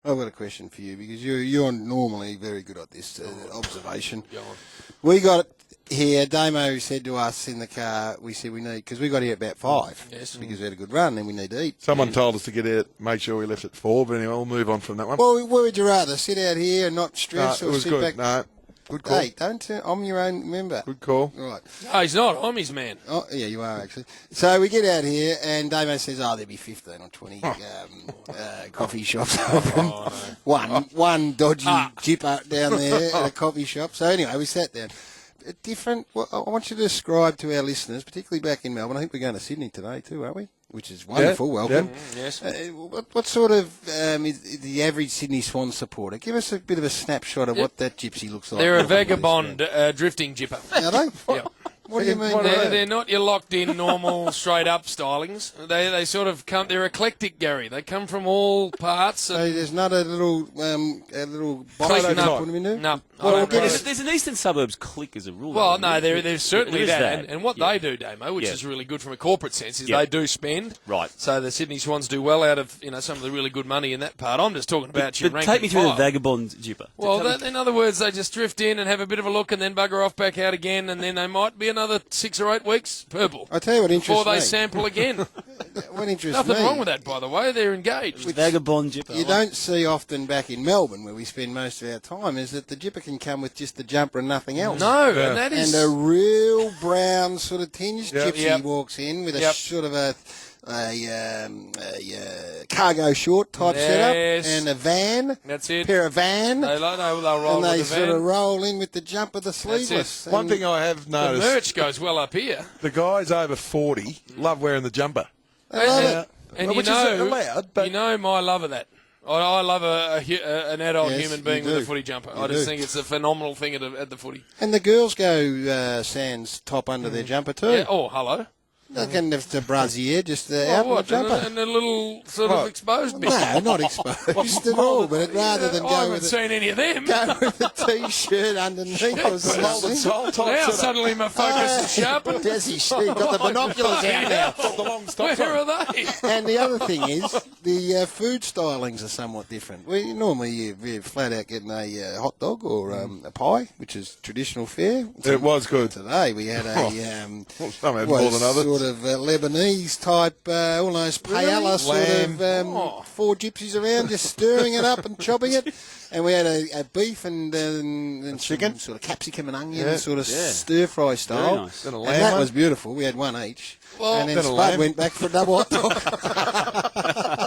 I've got a question for you because you're normally very good at this observation. We got here, Damo said to us in the car, we said we need, because we got here about 5, because we had a good run and we need to eat. Someone told us to get out, make sure we left at 4, but anyway, we'll move on from that one. Well, where would you rather, sit out here and not stress, or it was sit good. back? No, good call. Hey, I'm your own member. Good call. Right. No, he's not. I'm his man. Oh, yeah, you are, actually. So we get out here, and Damo says, there'll be 15 or 20 coffee shops open. One dodgy Gypper down there at a coffee shop. So anyway, we sat down. I want you to describe to our listeners, particularly back in Melbourne. I think we're going to Sydney today too, aren't we? Which is wonderful. Yeah. Welcome. Yes. What sort of is the average Sydney Swans supporter? Give us a bit of a snapshot of what that gypsy looks like. They're a vagabond drifting Gypper. Are they? Yep. What do you mean? They're not your locked-in, normal, straight-up stylings. They sort of come. They're eclectic, Garry. They come from all parts. So there's not a little box No. you put them in there? No. Well, There's an Eastern Suburbs clique as a rule. Well, no, there's certainly There is that. And what they do, Damo, which is really good from a corporate sense, is they do spend. Right. So the Sydney Swans do well out of some of the really good money in that part. I'm just talking about your But ranking take me through file. the Vagabond Gypper. Well, in other words, they just drift in and have a bit of a look and then bugger off back out again, and then they might be another 6 or 8 weeks purple. I tell you what interests before they me. sample again. What interests Nothing me. wrong with that, by the way. They're engaged. Vagabond Gypper. You don't see often back in Melbourne, where we spend most of our time, is that the Gypper can come with just the jumper and nothing else. No, and that is... And a real brown sort of tinged gypsy Yep. walks in with a sort of a cargo short type setup and a van. That's it. Pair of van. They'll roll and they with the sort van. of roll in with the jumper, the sleeveless. it. One thing I have The noticed, merch goes well up here. the guys over 40 love wearing the jumper. And Which is allowed, but... you know my love of that. I love an adult human being with a footy jumper. I just think it's a phenomenal thing at the footy. And the girls go sans top under their jumper too. Yeah. Oh, hello. They can have the brassiere just out in the jumper. And a little sort of exposed bit. No, not exposed at all, but rather than I go haven't with seen any of them. go with a T-shirt underneath or something. Now suddenly my focus is sharpened. Desi, she got the binoculars out now. Where are they? And the other thing is, the food stylings are somewhat different. Normally you're flat out getting a hot dog or a pie, which is traditional fare. It was good. Today we had a Some had more than others. sort of Lebanese type, almost paella sort of 4 gypsies around, just stirring it up and chopping it. And we had a beef and chicken, sort of capsicum and onion, sort of stir fry style. Nice. And that was beautiful. We had one each. And then Spud went back for a double hot dog.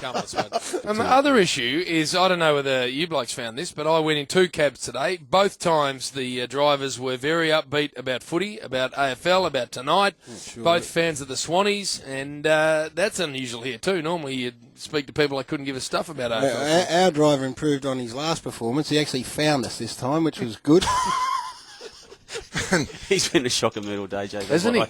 Come on, Spud. And the other issue is, I don't know whether you blokes found this, but I went in 2 cabs today. Both times the drivers were very upbeat about footy, about AFL, about tonight. Both fans of the Swannies, and that's unusual here too. Normally you'd speak to people that couldn't give a stuff about AFL. Our driver improved on his last performance. He actually found us this time, which was good. He's been a shocker mood all day, Jay. Hasn't he?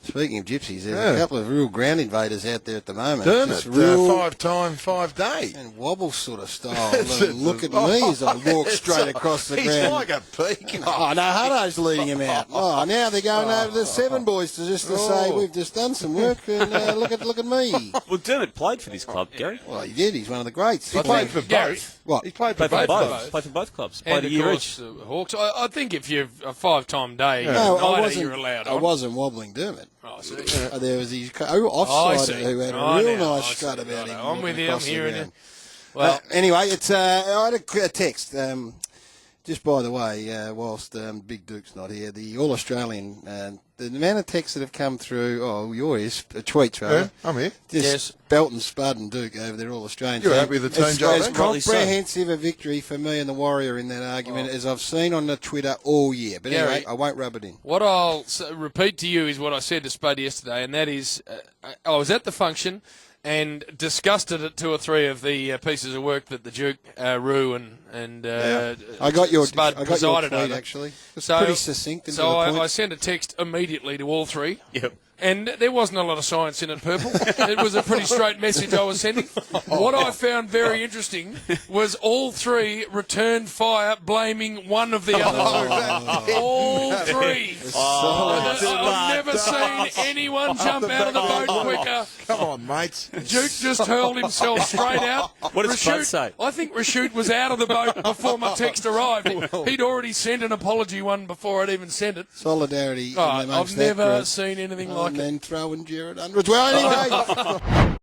Speaking of gypsies, there's a couple of real ground invaders out there at the moment. Doing Just it. real 5 time, 5 day. and wobble sort of style. Look at me as I walk straight across the He's ground. like a peak. Oh, no, Hutto's leading him out. Oh, now they're going over to the 7 boys to say, we've just done some work and look at me. Well, Dermot played for this club, Garry. Well, he did. He's one of the greats. He played for Gary. both. What? He played for Played for both. both. Played for both clubs. And Played a of year course, each. Hawks. I think if you're a 5-time day, No, you're allowed on. I wasn't wobbling Dermot. Oh, I see. There was his I offsider see. who had a I real know, nice I strut see. about him. I'm with you. I'm across the hearing ground. you. Well, Anyway, it's I had a text. Just by the way, whilst Big Duke's not here, the All Australian, the amount of texts that have come through. Oh, yours tweets, right? Yeah, I'm here. Just belting Spud and Duke over there, All Australian. You're happy with the team, Joe? As Rightly so. comprehensive a victory for me and the Warrior in that argument as I've seen on the Twitter all year. But Gary, anyway, I won't rub it in. what I'll repeat to you is what I said to Spud yesterday, and that is I was at the function and disgusted at 2 or 3 of the pieces of work that the Duke, Roo, and I got your Spud tweet presided over. actually. It's So- pretty succinct and So to the point. I sent a text immediately to all 3. Yep. And there wasn't a lot of science in it, Purple. It was a pretty straight message I was sending. What I found very interesting was all three returned fire blaming one of the other two. All three. I've never seen anyone jump out of the boat quicker. Come on, mates. Duke just hurled himself straight out. What did Spud say? I think Rashid was out of the boat before my text arrived. He'd already sent an apology one before I'd even sent it. Solidarity. I've never seen anything like it. And then throwing Jared under as well. Anyway.